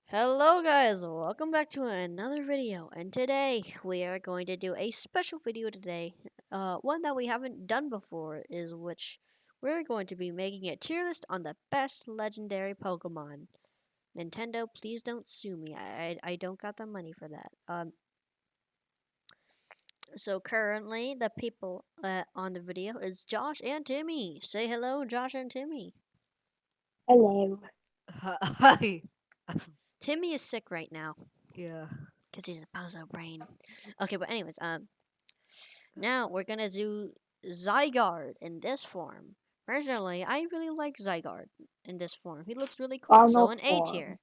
Hello guys, welcome back to another video, and today we are going to do a special video today. One that we haven't done before is which we're going to be making a tier list on the best legendary Pokemon. Nintendo, please don't sue me. I don't got the money for that. So currently the people on the video is Josh and Timmy. Say hello, Josh and Timmy. Hello. Hi. Timmy is sick right now Yeah. because he's a bozo brain. Okay, but anyways, now we're gonna do Zygarde in this form. Personally, I really like Zygarde in this form. He looks really cool. So Final an A form. tier.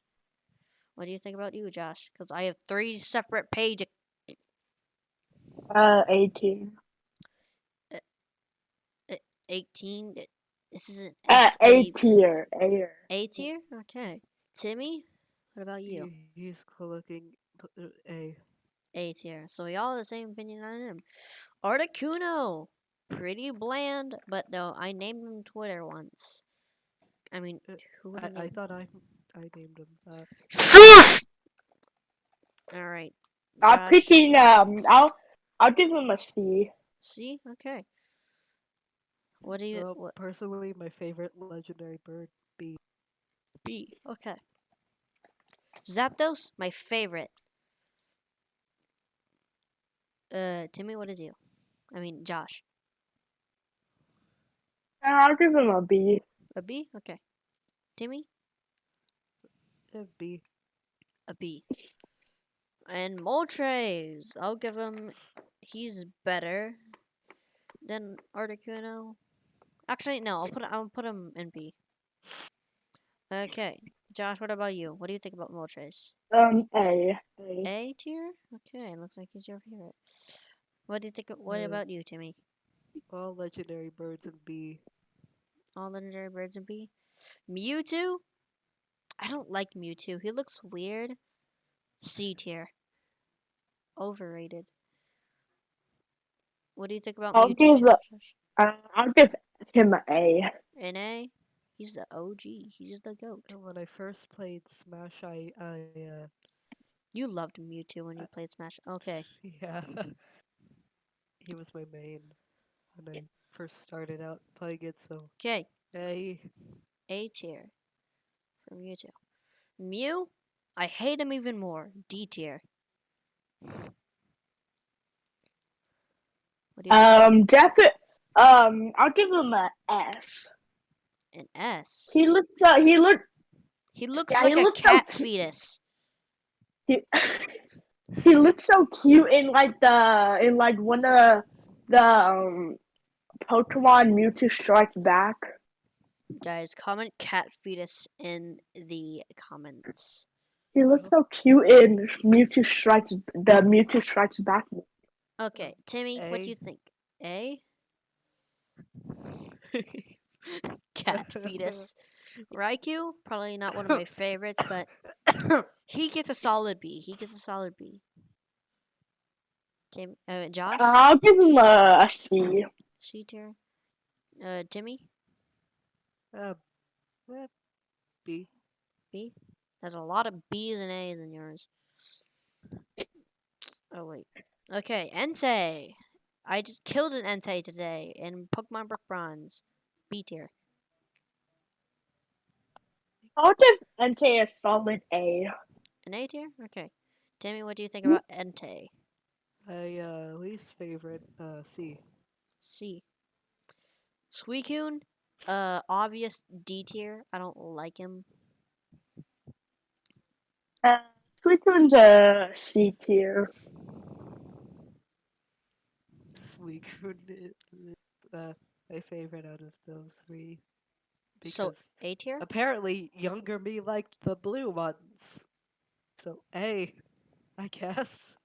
What do you think about you, Josh? Because I have three separate pages. A tier. Uh, 18. This is an A SA tier. A. A tier. Okay. Timmy, what about you? He's looking A. A tier. So we all have the same opinion on him. Articuno, pretty bland, but no, I named him Twitter once. I mean, Uh, who would I have I named? thought I named him that. Shush! All right, I'm Josh. picking. I'll give him a C. See? Okay. What do you Well, what personally, my favorite legendary bird B. B? Okay. Zapdos, my favorite. Timmy, what is you? I mean Josh. I'll give him a B. A B? Okay. Timmy? B. A B. And Moltres, I'll give him he's better than Articuno. Actually no, I'll put him in B. Okay. Josh, what about you? What do you think about Moltres? A. A. A tier? Okay, looks like he's your favorite. What do you think what Uh, about you, Timmy? all legendary birds in B. All legendary birds in B? Mewtwo? I don't like Mewtwo. He looks weird. C tier. Overrated. What do you think about I'll Mewtwo, give. Josh? I'll give him an A. An A? He's the OG. He's the GOAT. And when I first played Smash, You loved Mewtwo when I you played Smash. Okay. yeah, he was my main when I first started out playing it. So Okay. A. A tier for Mewtwo. Mew? I hate him even more. D tier. What do you think about Definitely. I'll give him a S. an S? He looks. He look. He looks Yeah. He like a looks so cat cute. fetus. He, he looks so cute in like one of the Pokemon Mewtwo Strikes Back. Guys, comment cat fetus in the comments. He looks so cute in Mewtwo Strikes Back. Okay, Timmy, what do you A. think? A? Cat fetus. Raikou, probably not one of my favorites, but he gets a solid B. He gets a solid B. Josh, I'll give him a C. C tier. Timmy, uh, B. B. There's a lot of B's and A's in yours. Oh wait. Okay, Entei. I just killed an Entei today in Pokemon Brook Bronze. B tier. I'll give Entei a solid A. An A tier? Okay. Timmy, what do you think about Entei? My least favorite C. C. Suicune, obvious D tier. I don't like him. Uh, Suicune's a C tier. Suicune uh, my favorite out of those three So because A tier. apparently younger me liked the blue ones. So A, I guess.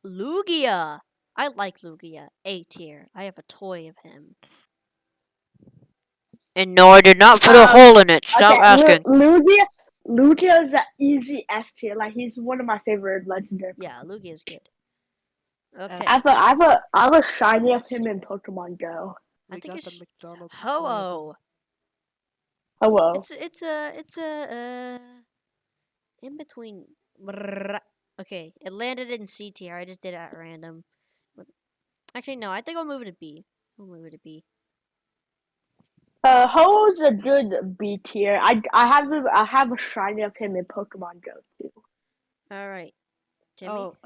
Lugia. I like Lugia. A tier. I have a toy of him. And no, I did not put a Um, hole in it. Stop okay, asking. Lugia is an easy S tier. Like he's one of my favorite legendary. Yeah, Lugia is good. Okay. S. I have a shiny of S him tier. in Pokemon Go. I We think got the it's McDonald's flavor. Ho-Oh. Hello. It's a in between. Brrrr. Okay, it landed in C tier. I just did it at random. Actually, no. I think I'll move it to B. I'll move it to B. Ho-Oh's a good B tier. I have a shiny of him in Pokemon Go too. All right, Timmy. Oh,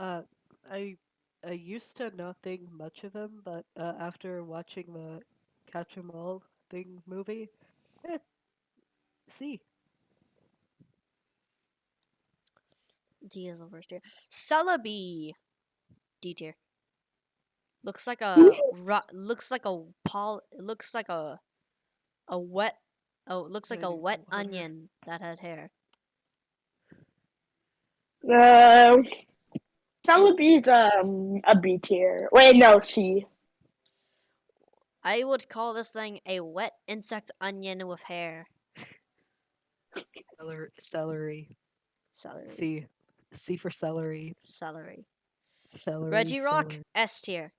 I I used to not think much of him, but after watching the Catch 'Em All thing movie, eh, see, D is the first tier. Celebi. D tier. Looks like Hmm? a looks like a pol. It looks like a wet. Oh, it looks like a maybe wet water. onion that had hair. Uh, And Celebi's a B tier. Wait, no, C. I would call this thing a wet insect onion with hair. Celery. Celery. C. C for celery. Celery. Celery, Regirock. celery. S tier.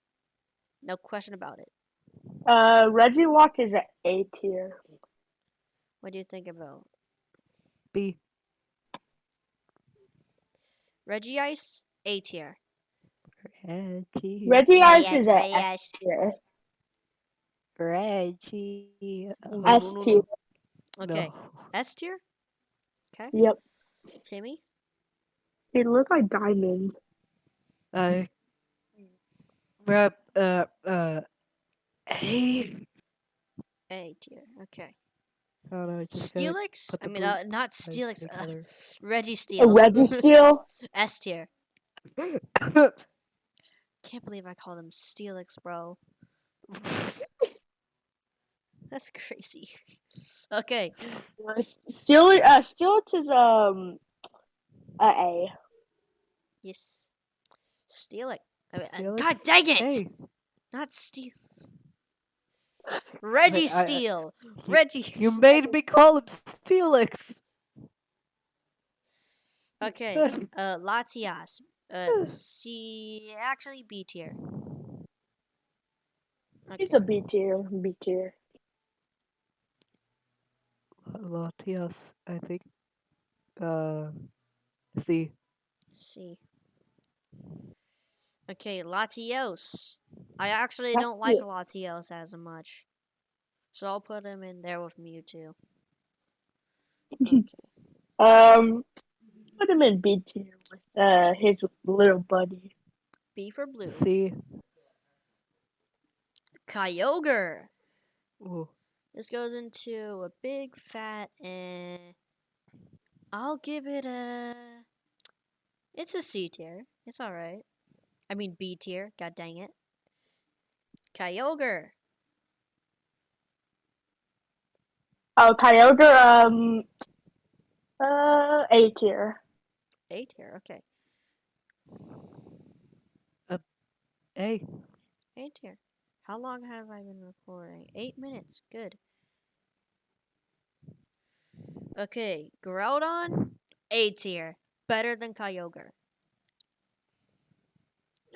No question about it. Regirock is a A tier. What do you think about B. Regice? A tier. Reggie. Regice is a S Regice. tier. Reggie. No, no, S no, tier. no. No. Okay. S tier? Okay. Yep. Timmy? They look like diamonds. I. Uh, uh, uh, A. A tier. Okay. Oh no, I just gotta Steelix? put I the mean, blue not lines Steelix. together. Registeel. Registeel. S tier. Can't believe I called him Steelix, bro. That's crazy. Okay. Steelix is a A. Yes. Steelix. I mean, God Steelix. dang it! Hey, Not Steel. hey, Reggie Steel. you, Reggie. you made me call him Steelix. Okay. Latias. C. Actually, B tier. He's Okay. a B tier. B tier. Latias, I think. Uh, C. C. Okay. Latios. I actually That's don't like it. Latios as much. So I'll put him in there with Mewtwo. Okay. Um, put him in B tier with his little buddy. B for blue. C. Kyogre. Ooh, This goes into a big fat I'll give it a. It's a C tier. It's alright. I mean B tier. God dang it. Kyogre. Oh, Kyogre, A tier. A tier. Okay. A. A tier. How long have I been recording? 8 minutes. Good. Okay. Groudon. A tier. Better than Kyogre.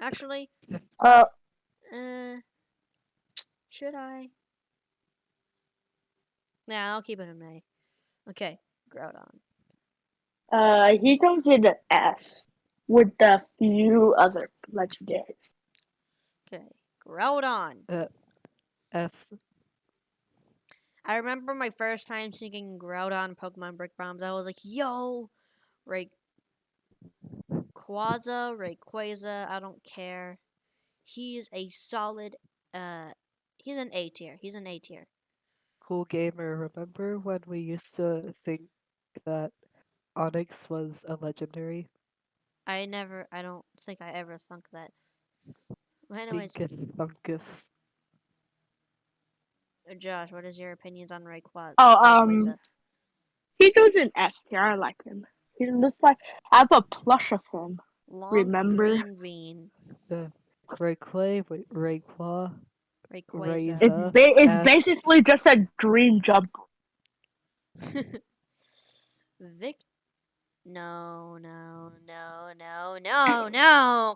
Actually, Uh, uh, should I? Nah, I'll keep it in A. Okay. Groudon. he comes in an S with a few other legendaries. Okay. Groudon. Uh, S. I remember my first time seeing Groudon Pokemon Brick Bombs. I was like, yo, Rayquaza, I don't care. He's a solid, uh, he's an A tier. He's an A tier. Cool gamer. Remember when we used to think that Onyx was a legendary? I don't think I ever thunk that. Well, anyways, Dinkathunkus. Josh, what is your opinions on Oh, Rayquaza? he goes in S tier. I like him. He looks like I have a plush of him. Long Remember? green bean. Uh, Rayquaza, Rayquaza, Rayquaza. Rayza, It's S. basically just a dream jump. Vic. No, no, no, no, no, no.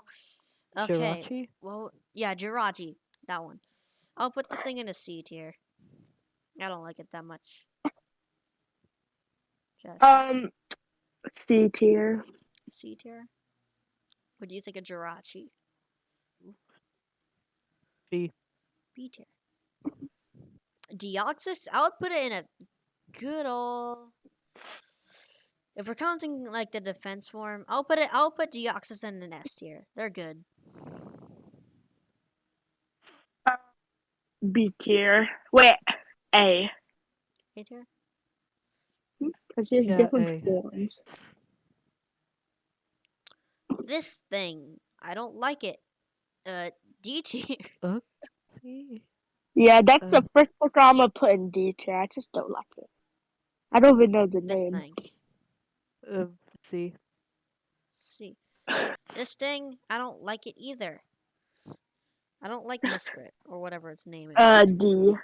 Okay. Jirachi? Well, yeah, Jirachi. That one. I'll put this thing in a C tier. I don't like it that much. Josh. Um, C tier. C tier. What do you think of Jirachi? B. B tier. Deoxys, I would put it in a good old. If we're counting like the defense form, I'll put Deoxys in an S tier. They're good. B tier. Wait, A. A tier. Because there's Yeah, different A. forms. This thing, I don't like it. D tier. See. Yeah, that's the Uh, first Pokemon I'm gonna put in D tier. I just don't like it. I don't even know the This name. thing. uh, C. See. This thing, I don't like it either. I don't like Mesprit or whatever its name is. D.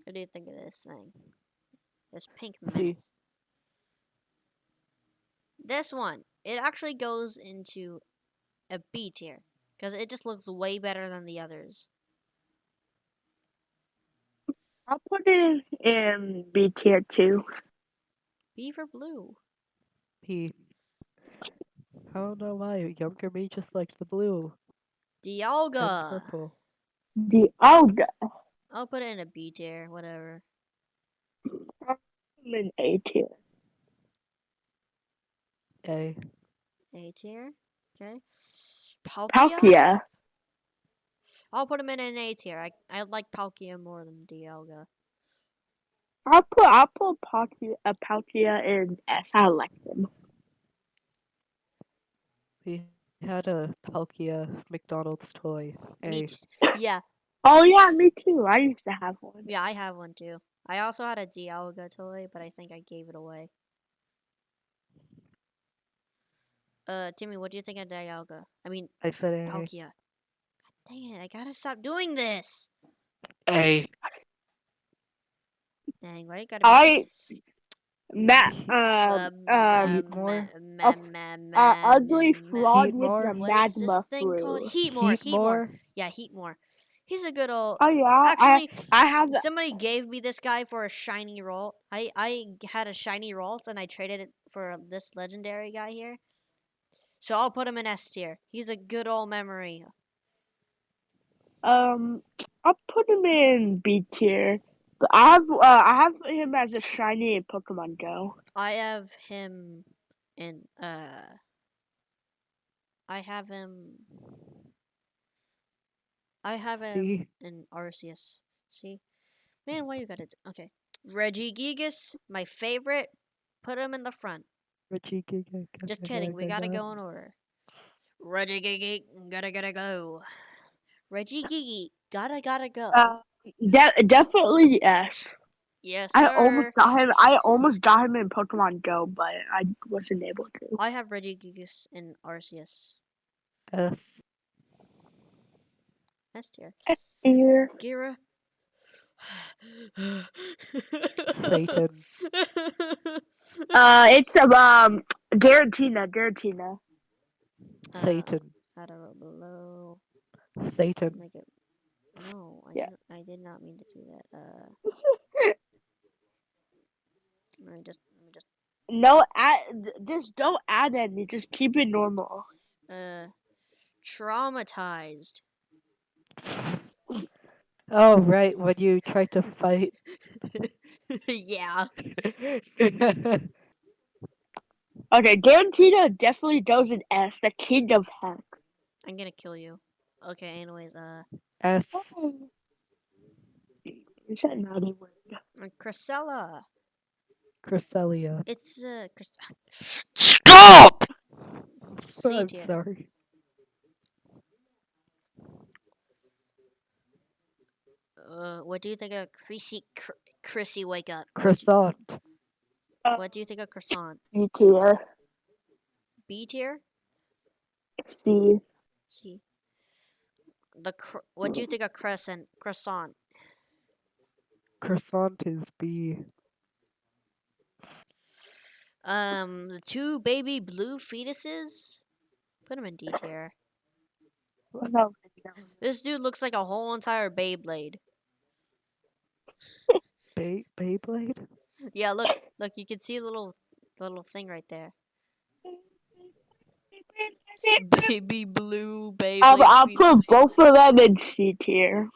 What do you think of this thing? This pink C. menace. This one, it actually goes into a B tier because it just looks way better than the others. I'll put it in B tier too. B for blue. P. I don't know why. Younger me just liked the blue and Dialga. purple. D. Oh, I'll put it in a B tier, whatever. I'm in A tier. A. A tier. Okay. Palkia. Palkia. I'll put him in an A tier. I like Palkia more than Dialga. I'll put Palkia in S. I like them. We had a Palkia McDonald's toy. A. Meat. Yeah, Oh yeah, me too. I used to have one. yeah, I have one too. I also had a Dialga toy, but I think I gave it away. Timmy, what do you think of Dialga? I mean, I said A. Palkia. Dang it, I gotta stop doing this. A. Dang, why you gotta be? I Matt He- Heat more. ugly fraud Heat with more. the What is this magma thing called? fruit. Heatmore, Heat Heatmore. more. Yeah, Heatmore. He's a good old. Oh yeah, Actually, I have somebody gave me this guy for a shiny Rolt. I had a shiny Rolt and I traded it for this legendary guy here. So I'll put him in S tier. He's a good old memory. um I'll put him in B tier. But I have him as a shiny in Pokemon Go. I have him in I have him I have him C. in Arceus. See? Man, why you gotta okay. Reggie Gigas, my favorite. Put him in the front. Richie Giga. Just kidding, we gotta go in order. Reggie Gigi, gotta go. Reggie Gigi, gotta go. Uh, definitely yes. Yes, I almost sir. got him. I almost got him in Pokemon Go, but I wasn't able to. I have Reggie Gigas in Arceus. S. S tier. S tier. Gira. Satan. It's Garantina. Satan. How to roll below. Satan. Make it. No, Yeah. I did not mean to do that. Let me just. No, just don't add any. Just keep it normal. Uh, traumatized. Oh, right. When you tried to fight. Yeah, Okay, Garantina definitely goes in S. The king of heck. I'm gonna kill you. Okay, anyways, S. Is that naughty word? Cresella. Cresselia. It's Stop! C I'm tier. sorry. What do you think of Chrissy? Wake up. Croissant. What do you think of croissant? C tier. B tier. C. C. What do you think of croissant? Croissant is B. The two baby blue fetuses. Put them in D tier. No. This dude looks like a whole entire Beyblade. Beyblade? Yeah, look. Look, you can see a little thing right there. Baby blue Beyblade I'll put fetus. both of them in C tier.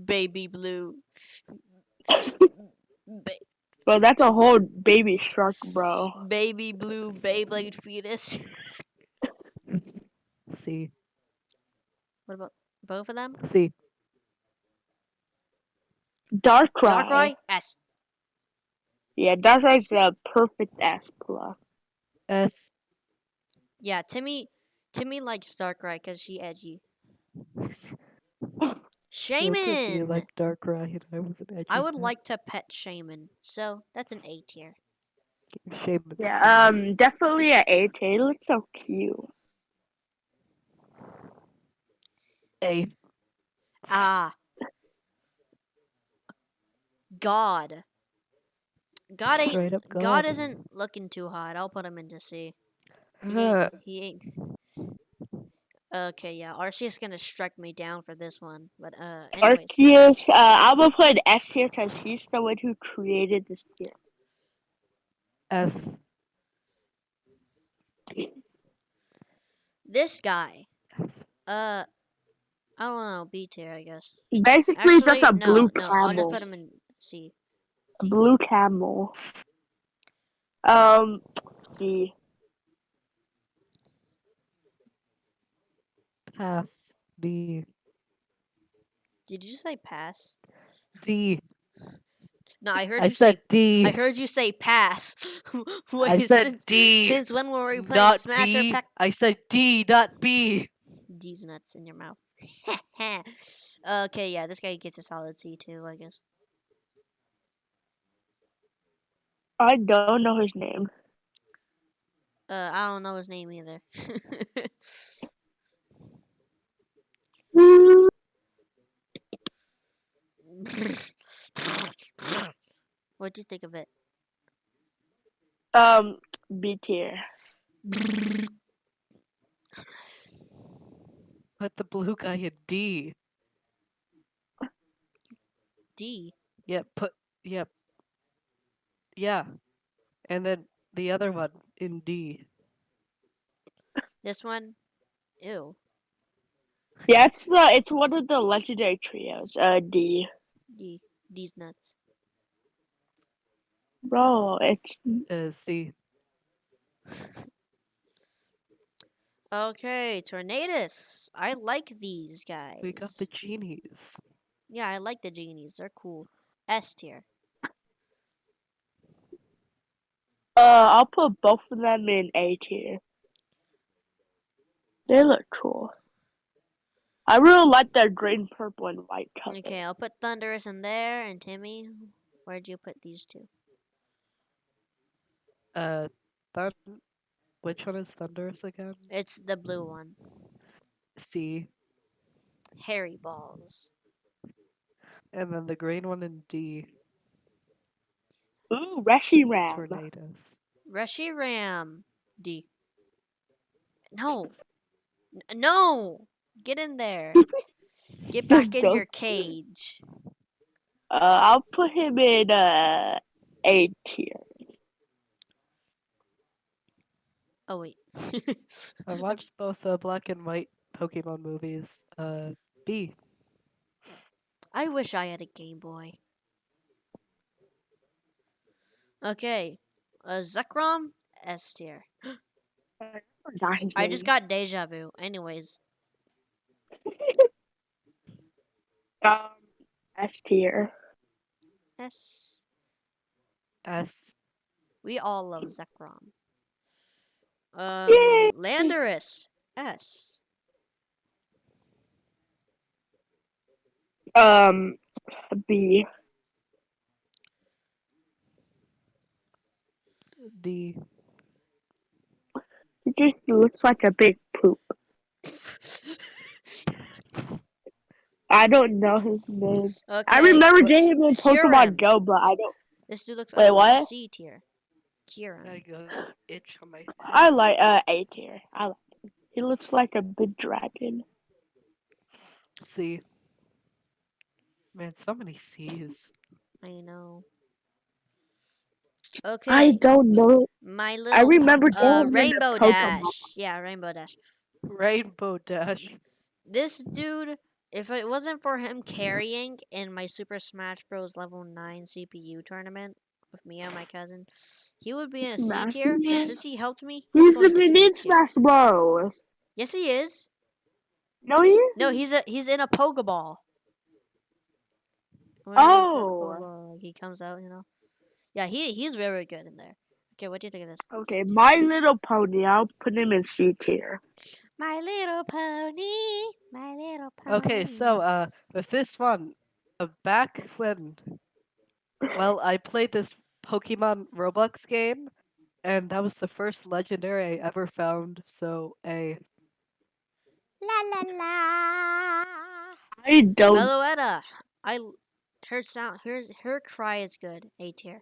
Baby blue. Ba- Bro, that's a whole baby shark, bro. baby blue Beyblade fetus. C. What about both of them? C. Darkrai. Darkrai S. Yeah, Darkrai's a perfect S plus. S. Yeah, Timmy likes Darkrai because she edgy. Look at me Shaman. like Darkrai and I was an I edgy would man. like to pet Shaman, so that's an A tier. Shaman's Yeah, cool. definitely an A tier. It looks so cute. A. Ah, God. God ain't. Straight up God God. isn't looking too hot. I'll put him into C. He ain't. Huh. He ain't. Okay, yeah. Arceus gonna strike me down for this one, but anyways, Arceus, I'm gonna put an S tier because he's the one who created this tier. S. this guy. S. Uh, I don't know. B tier, I guess. Basically, just Actually, a no, blue no. I'll just camel. put him in C. A blue camel. Um, C. Pass. D. Did you say pass? D. No, I heard I you say. said I D. heard you say pass. I Wait, said since D. since when were we playing Not Smash or B. Pack? I said D, not B. These nuts in your mouth. Okay, yeah, this guy gets a solid C too, I guess. I don't know his name. I don't know his name either. What'd you think of it? Um, B tier. Put the blue guy in D. D. Yep, put. Yep, yeah. And then the other one in D. This one, ew. Yeah, it's one of the legendary trios. D. D. D's nuts. Bro, it's C. Okay, Tornadus. I like these We got the guys. genies. Yeah, I like the genies. They're cool. S tier. I'll put both of them in A tier. They look cool. I really like their green, purple, and white color. Okay, I'll put Thunderous in there, and Timmy. Where'd you put these two? Uh, Thun. Which one is Thunderous again? It's the blue one. C. Hairy balls. And then the green one in D. Ooh, Reshiram. Tornadoes. Reshiram. D. No. No! Get in there. Get back in Don't. your cage. I'll put him in A tier. Oh, wait. I watched both the black and white Pokemon movies. B. I wish I had a Game Boy. Okay. Zekrom. S tier. I forgot his I just name. got deja vu. Anyways. Um, S tier. S. S. We all love Zekrom. Yay! Landorus. S. Um, B. D. He just looks like a big poop. I don't know his name. I Okay. remember What? getting him in Pokemon Kieran. Go, but I don't. This dude looks Wait, ugly. what? C tier. I Kieran. got an itch on my I head. like A tier. I like him. He looks like a big dragon. C. Man, so many C's. I know. I Okay, don't know. my I little remember him in the Rainbow Pokemon. Dash. Yeah, Rainbow Dash. Rainbow Dash. This dude, if it wasn't for him carrying in my Super Smash Bros. Level 9 CPU tournament with me and my cousin, he would be in a C Smash tier. But Man. since he helped me, he's He's going to in B in tier. Smash Bros. Yes, he is. No, he No, isn't. he's in a Pokeball. Whenever for the Oh, Pokeball, like he comes out, you know. Yeah, he's very good in there. Okay, what do you think of this? okay. My Little Pony. I'll put him in C tier. My little pony, my little Okay, pony. so with this one, back when I played this Pokemon Roblox game, and that was the first legendary I ever found. So a La la la. I don't. Meloetta. I her sound her cry is good. A tier.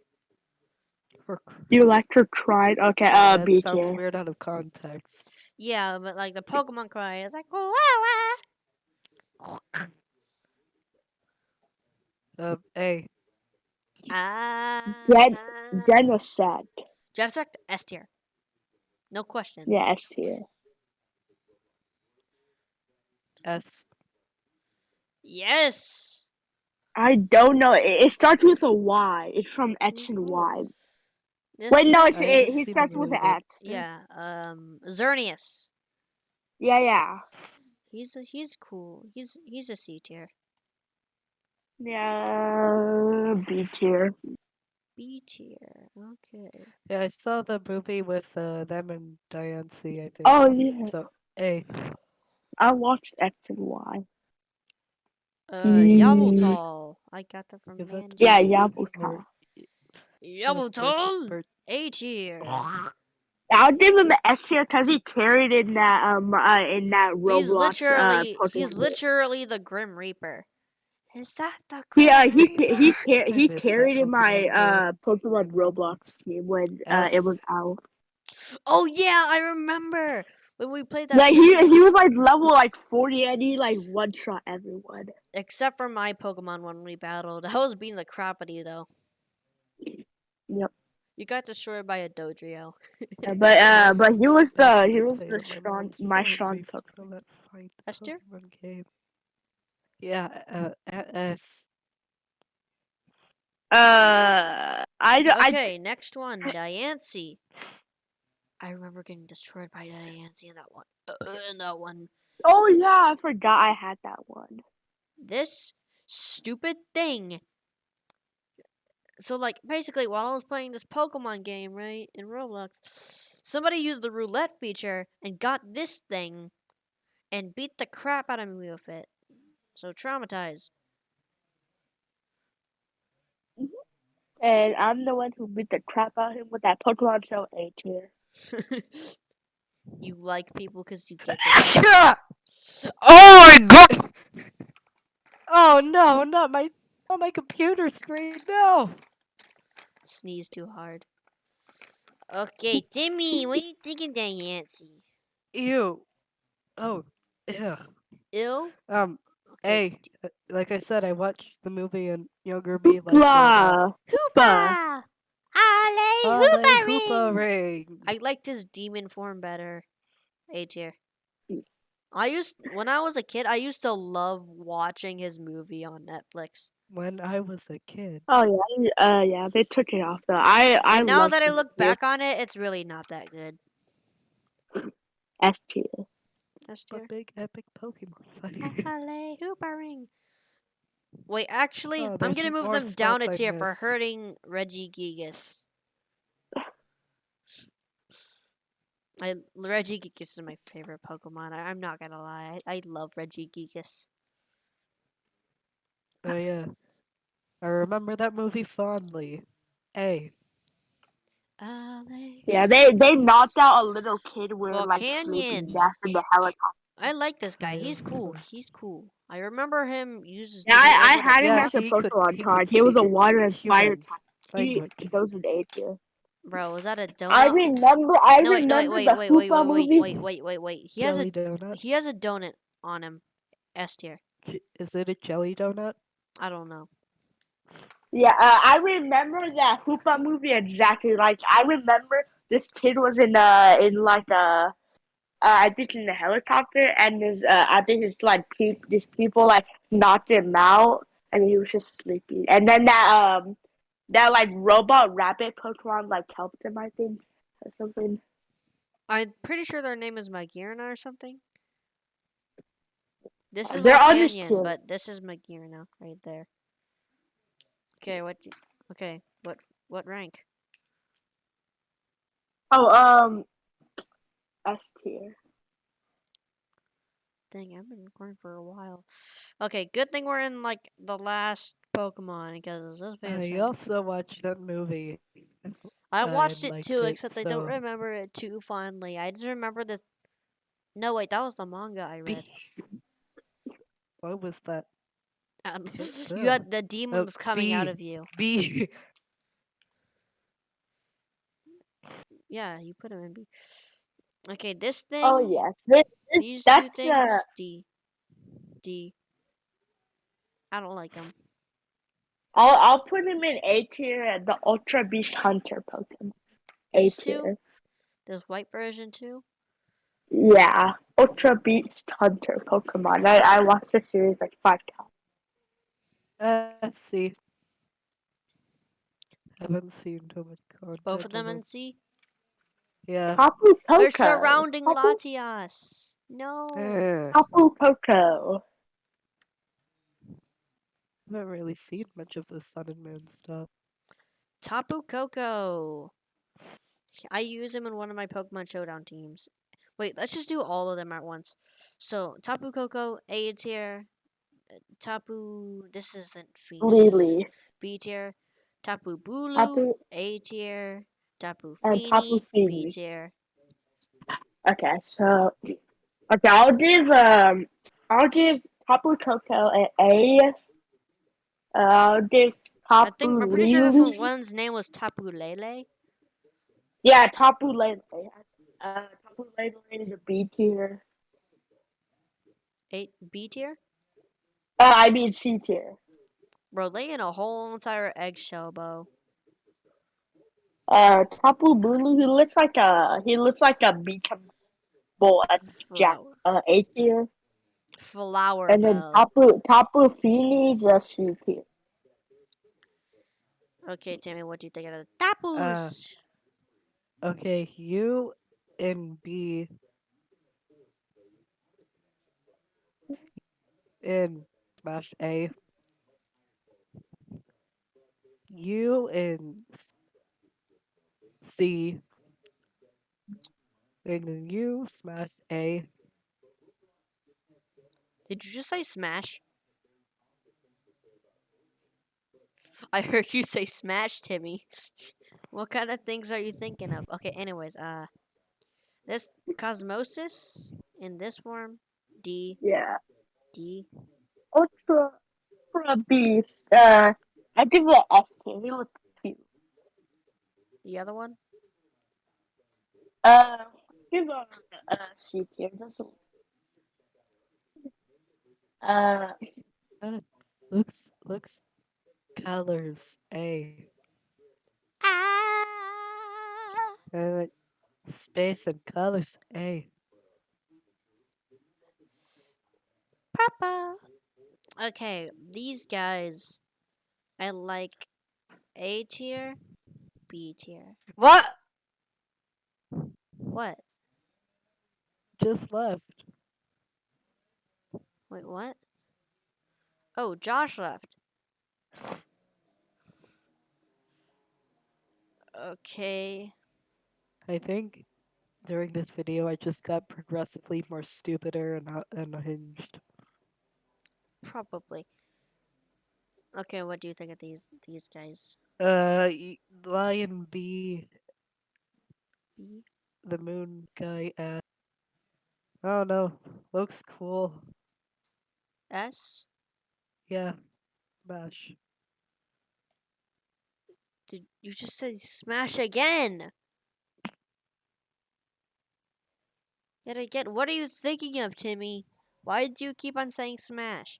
or- You like her cried? Okay. that B sounds tier. weird out of context. Yeah, but like the Pokemon cry is like oh A. Gen ah. Genesect. Genesect S tier. No question. Yeah, S tier. S. Yes. I don't know. It starts with a Y. It's from X and Cool. Y. This Wait, no, dude, it's, I haven't he seen the starts with movie, an but X. yeah, Xerneas. Yeah, yeah. He's cool. He's a C tier. Yeah, B tier. B tier. Okay. yeah, I saw the movie with them and Diane C. I think. Oh, yeah. So A. I watched X and Y. Mm, Yabultol. I got that from Give it yeah, Mandy. or Yabuta. Yabultol. Bert. A tier. I'll give him an S tier because he carried in that Roblox He's Pokemon game. literally the Grim Reaper. Is that the He Grim he Reaper? I he missed that carried in my Pokemon game Pokemon in Roblox Roblox. team when it was S. out. Oh yeah, I remember when we played that Like Pokemon. he was like level like 40 and he like one shot everyone. Except for my Pokemon when we battled, I was beating the crap out of you though. Yep. You got destroyed by a Dodrio. But Back when he I was played the on my strong mom's my phone, strong we Pokemon. found that fight S tier. Pokemon game. Yeah, S. I Okay, next one, Diancie. I remember getting destroyed by Diancie in that one. In that one. oh yeah, I forgot I had that one. This stupid thing. So like basically while I was playing this Pokemon game, right, in Roblox, somebody used the roulette feature and got this thing and beat the crap out of me with it. So traumatized. And I'm the one who beat the crap out of him with that Pokemon Show A tier. You like people because you get to see. oh my god! Oh no, not my computer screen, no! Sneeze too hard. Okay, Timmy, what are you thinking, Diancie? Ew. Oh, ugh. Ill? Um, Okay. A. Like I said, I watched the movie and younger me liked it a lot. Hoopla! Hoopa! Hoopa! Ale Ale Hoopa Hoopa Ring! Ring! I liked his demon form better. A tier. When I was a kid, I used to love watching his movie on Netflix. When I was a kid. Oh yeah, yeah, they took it off though. I And now love that I the look movie. back on it, it's really not that good. S tier. S A tier. big epic Pokemon fight. Ale Hoopa Ring! Wait, actually, oh, I'm there's gonna move more them down spots a I tier for missed. hurting Regigigas. Regigigas is my favorite Pokemon. I'm not gonna lie. I love Regigigas. Oh yeah. I remember that movie fondly. A. Ale Yeah, Hoopa. they knocked out a little kid wearing Well, like sleeping Canyon. gas in the helicopter. I like this Oh guy. yeah. He's cool. He's cool. I remember him uses Yeah, to be I able to had him Yeah, as talk. a Pokemon he could card. He was a speak water and fire human type. He language. goes in A tier. Bro, was that a I donut? remember I No, wait, no, wait, remember wait, the wait, wait, Hoopa wait, wait, movie. wait, wait, wait, wait. Jelly donut. He has a donut on him. S tier. Is it a jelly donut? I don't know. Yeah, I remember that Hoopa movie exactly. Like I remember this kid was in like I think in the helicopter, and there's I think it's like these people like knocked him out, and he was just sleeping. And then that like robot rabbit Pokemon like helped him, I think, or something. I'm pretty sure their name is Magirna or something. This is They're on this Volcanion, team. but this is Magirna right there. Okay, okay, what rank? Oh, S tier. Dang, I've been recording for a while. Okay, good thing we're in like the last Pokemon because this video I said also watched that movie. I I watched it liked too, it except I don't so. remember it too fondly. I just remember this. No, wait, that was the manga I B. read. What was that? You Oh, had the demons coming out B. of you. B. Yeah, you put him in B. Okay, this Oh thing, yes, these two that's things, D. I don't like them. I'll put him in A tier. The Ultra Beast Hunter Pokemon. A These two, tier. this white version too. Yeah, Ultra Beast Hunter Pokemon. I watched the series like 5 times. See, haven't seen too much Both of content them of in them. C. Yeah. Tapu They're Koko. surrounding Latias. No. Eh, Tapu Koko. haven't really seen much of the Sun and Moon stuff. Tapu Koko. I use him in one of my Pokemon Showdown teams. Wait, let's just do all of them at once. So, Tapu Koko, A tier. Tapu. This isn't Feeny. Lily. B tier. Tapu Bulu, Tapu A tier. Tapu and Tapu Fini, B Fini. tier. Okay, so okay, I'll give Tapu Koko an A. I'll give Tapu I'm pretty sure this Lily. one's name was Tapu Lele. Yeah, Tapu Lele. Tapu Lele is a B tier. A B tier. I mean C tier. Bro, laying a whole entire eggshell bow. Tapu Bulu. He looks like a beacon bull and Jack. Flower. A tier. Flower And then Bell. Tapu Fini is a C tier. Okay, Timmy, what do you think of the Uh, Tapus? okay, you in B in Smash A. You in C. And then you Smash A. Did you just say smash? I heard you say smash, Timmy. What kind of things are you thinking of? Okay, anyways, this Cosmosis in this form, D, Yeah. D. Ultra Beast. I give it an S tier. He looks cute. The other one, Uh, give it a C tier. Doesn't. Uh, Uh, looks colors A. ah, And then space and colors A. purple. Okay, these guys, I like A tier, B tier. What? What? Just left. Wait, what? Oh, Josh left. Okay, I think during this video I just got progressively more stupider and unhinged. probably. Okay, what do you think of these guys? Lion B, B, the moon guy. I don't know. Looks cool. S? Yeah, Bash. Did you just say smash again? Yet again, what are you thinking of, Timmy? Why do you keep on saying smash?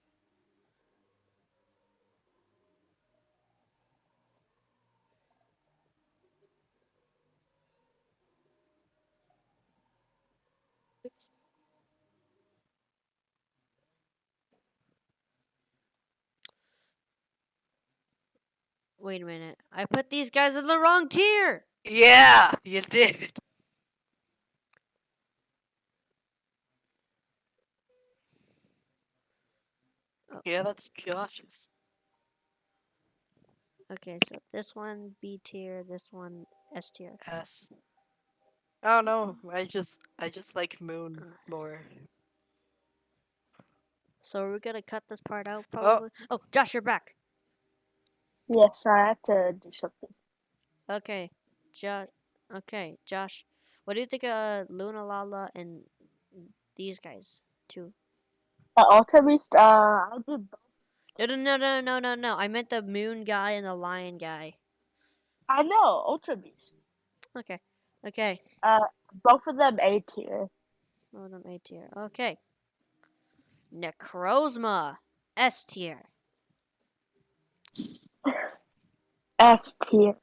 Wait a minute. I put these guys in the wrong tier. Yeah, you did. Oh, Yeah, that's Josh's. okay, so this one B tier, this one S tier. S. Oh no, I just like Moon Uh, more. So we're gonna cut this part out Oh, probably. Oh, Josh, you're back. Yes, I had to do something. Okay, Josh. Okay, Josh. What do you think of Luna Lala and these guys too? The Ultra Beast, I did both. No. I meant the moon guy and the lion guy. I know, Ultra Beast. Okay, okay. Uh, both of them A tier. One of them A tier. Okay. Necrozma, S tier. S tier.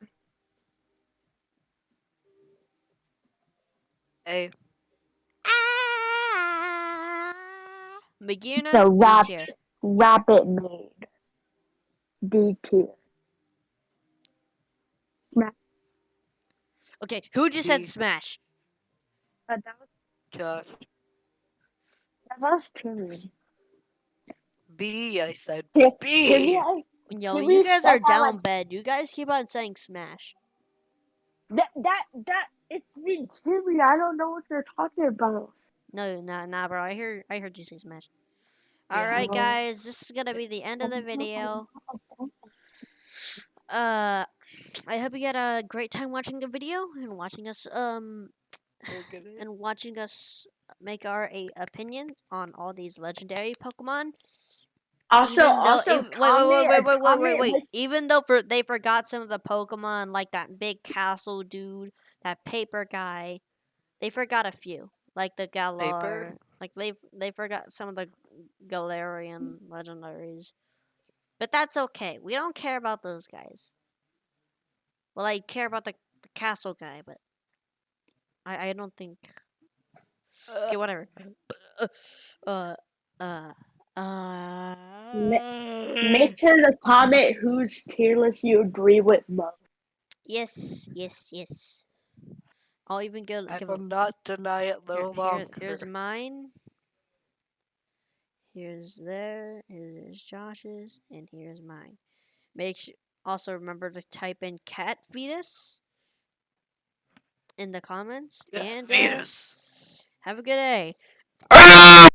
A. Ah! Magirna, The D tier. rabbit maid. D tier. Smash. Okay, who just said B. Smash? That Josh. was Timmy. B. I said Timmy, B. Yo, you Timmy guys said are that like down bad. You guys keep on saying Smash. that. It's me, Timmy. I don't know what you're talking about. No, nah, bro. I heard you say Smash. All Yeah. right, guys. This is gonna be the end of the video. Uh, I hope you had a great time watching the video and We're gonna. watching us make our opinions on all these legendary Pokemon. Even though, Also, wait. which Even though they forgot some of the Pokemon, like that big castle dude, that paper guy, they forgot a few, like the Paper. Galar. Like they forgot some of the Galarian legendaries. But that's okay. We don't care about those guys. Well, I care about the castle guy, but I don't think. Uh, Okay, whatever. Uh, uh, ma- uh. make sure to comment whose tier list you agree with most. Yes. I'll even I give will a not deny it no Here's longer. mine. Here's Josh's, and here's mine. Make sure also remember to type in cat fetus in the comments, Yeah, and Venus. have a good day.